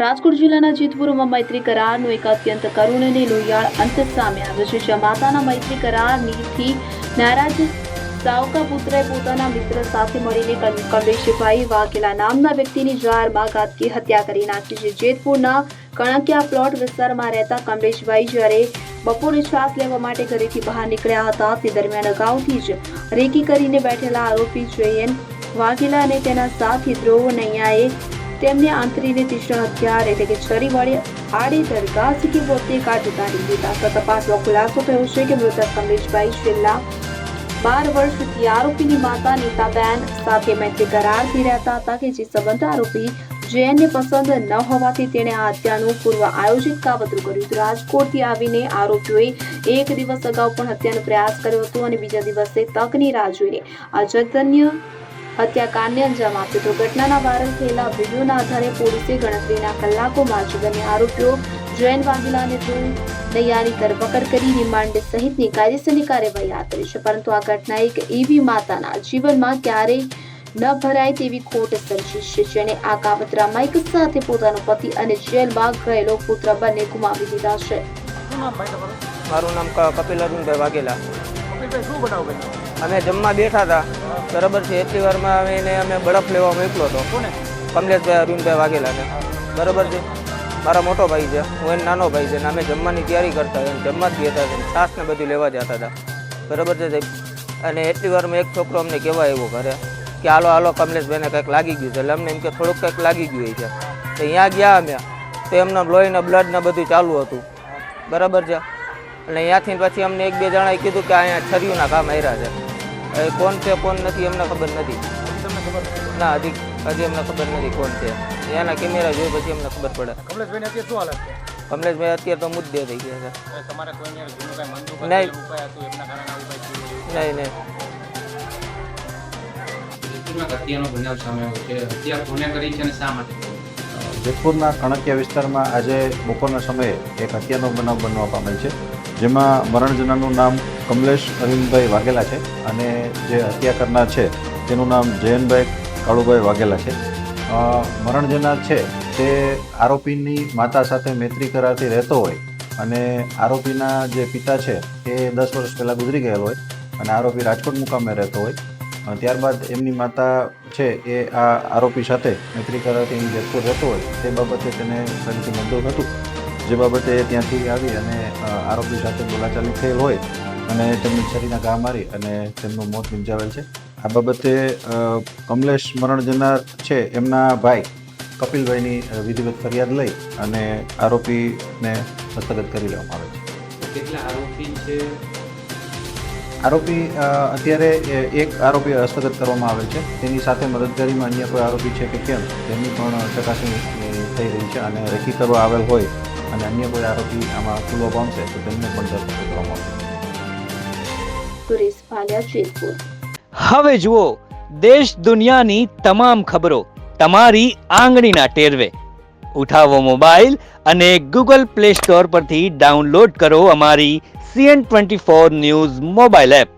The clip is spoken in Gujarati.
રાજકોટ જિલ્લાના જેતપુરમાં મૈત્રી કરારનો એક અત્યંત કરુણ અને લોહિયાળ અંત સામે આવ્યો છે, જ્યાં માતાના મૈત્રી કરારથી નારાજ સાવકા પુત્રએ પોતાના મિત્ર સાથે મળીને કમલેશભાઈ વાઘેલા નામના વ્યક્તિની જાહેરમાં ઘાતકી હત્યા કરી નાખી છે। જેતપુરના કણકિયા પ્લોટ વિસ્તારમાં રહેતા કમલેશભાઈ જ્યારે બપોરે છાસ લેવા માટે ઘરેથી બહાર નીકળ્યા હતા તે દરમિયાન અગાઉથી જ રેકી કરીને બેઠેલા આરોપી જયન વાઘેલા અને તેના સાથી ધ્રુવ નૈયાએ તેમને આંતરીને તીક્ષ્ણ હથિયાર એટલે કે છરી વડે આડેધડ ઘા ઝીકી પોતે કાઢ ઉતારી દીધા। તપાસમાં ખુલાસો થયો છે કે મૃતક કમલેશભાઈ છેલ્લા 12 વર્ષથી આરોપીની માતા નીતાબેન સાથે મૈત્રી કરારથી રહેતા હતા કે જે સંબંધ આરોપી જયનને પસંદ ન હોવાથી તેણે આ હત્યાનું પૂર્વ આયોજિત કાવતરું કર્યું હતું। રાજકોટથી આવીને આરોપીઓએ એક દિવસ અગાઉ પણ હત્યાનો પ્રયાસ કર્યો હતો અને બીજા દિવસે તકની રાહ જોઈને આ જઘન્ય હત્યાકાંડને અંજામ આપ્યો હતો। ઘટનાના વાયરલ થયેલા વિડીયોના આધારે પોલીસે ગણતરીના કલાકોમાં જ બંને આરોપીઓ જયન વાઘેલા અને ધ્રુવ નૈયાની ધરપકડ કરી રિમાન્ડ સહિતની કાયદેસરની કાર્યવાહી હાથ ધરી છે। પરંતુ આ ઘટના એક એવી માતાના જીવનમાં ક્યારેય ન ભરાય તેવી ખોટ સર્જી છે, જેણે આ કાવતરામાં એક સાથે પોતાનો પતિ અને જેલમાં ગયેલો પુત્ર બંને ગુમાવી દીધા છે। મારું નામ કપિલ અરુણભાઈ વાઘેલા। અમે જમવા બેઠા હતા બરાબર છે, એટલી વારમાં અમે બરફ લેવા મોકલો હતો કમલેશભાઈ અરુણભાઈ વાઘેલાને બરાબર છે। મારા મોટો ભાઈ છે, હું એને નાનો ભાઈ છે ને અમે જમવાની તૈયારી કરતા હતા, જમવા જ બેઠા હતા, છાસ ને બધું લેવા જતા હતા બરાબર છે। અને એટલી વારમાં એક છોકરો અમને કહેવા આવ્યો ઘરે કે હાલો હાલો કમલેશભાઈને કંઈક લાગી ગયું છે, એટલે અમને એમ કે થોડુંક કંઈક લાગી ગયું છે। તો અહીંયા ગયા અમે તો એમના લોહીના બ્લડના બધું ચાલુ હતું બરાબર છે। એટલે અહીંયાથી પછી અમને એક બે જણાએ કીધું કે અહીંયા છરીઓના કામ આવ્યા છે, હવે કોણ છે કોણ નથી એમને ખબર નથી ના, હજી અમને ખબર નથી કોણ છે। એના કેમેરા જોઈ પછી અમને ખબર પડે। કમલેશભાઈ અત્યારે તો મુદ્દે થઈ ગયા છે। નહીં નહીં જેતપુરના કણકિયા વિસ્તારમાં આજે બપોરના સમયે એક હત્યાનો બનાવ બનવા પામેલ છે, જેમાં મરણ જનારનું નામ કમલેશ અરવિંદભાઈ વાઘેલા છે અને જે હત્યા કરનાર છે તેનું નામ જયનભાઈ કાળુભાઈ વાઘેલા છે। મરણ જનાર છે તે આરોપીની માતા સાથે મૈત્રી કરારથી રહેતો હોય અને આરોપીના જે પિતા છે એ 10 વર્ષ પહેલાં ગુજરી ગયેલો હોય અને આરોપી રાજકોટ મુકામે રહેતો હોય। ત્યારબાદ એમની માતા છે એ આ આરોપી સાથે મૈત્રી કરારથી જેતપુર રહેતો હોય તે બાબતે તેને ફરીથી મંજૂર હતું, જે બાબતે ત્યાંથી આવી અને આરોપી સાથે બોલાચાલી થયેલ હોય અને તેમને છરીના ઘા મારી અને તેમનું મોત નિપજાવેલ છે। આ બાબતે કમલેશ મરણ જનાર છે એમના ભાઈ કપિલભાઈની વિધિવત ફરિયાદ લઈ અને આરોપીને હસ્તગત કરી લેવામાં આવે છે। કેટલા આરોપી છે? આરોપી અત્યારે એક આરોપી હસ્તગત કરવામાં આવે છે, તેની સાથે મદદગારીમાં અન્ય કોઈ આરોપી છે કે કેમ તેની પણ ચકાસણી થઈ રહી છે અને રેકી કરવા આવેલ હોય અને અન્ય કોઈ આરોપી આમાં ખુલ્લો પામશે તો તેમને પણ ધરપકડ કરવામાં આવશે। હવે જુઓ દેશ દુનિયાની તમામ ખબરો તમારી આંગળીના ટેરવે। ઉઠાવો મોબાઈલ અને ગૂગલ પ્લે સ્ટોર પરથી ડાઉનલોડ કરો અમારી CN24 ન્યૂઝ મોબાઈલ એપ।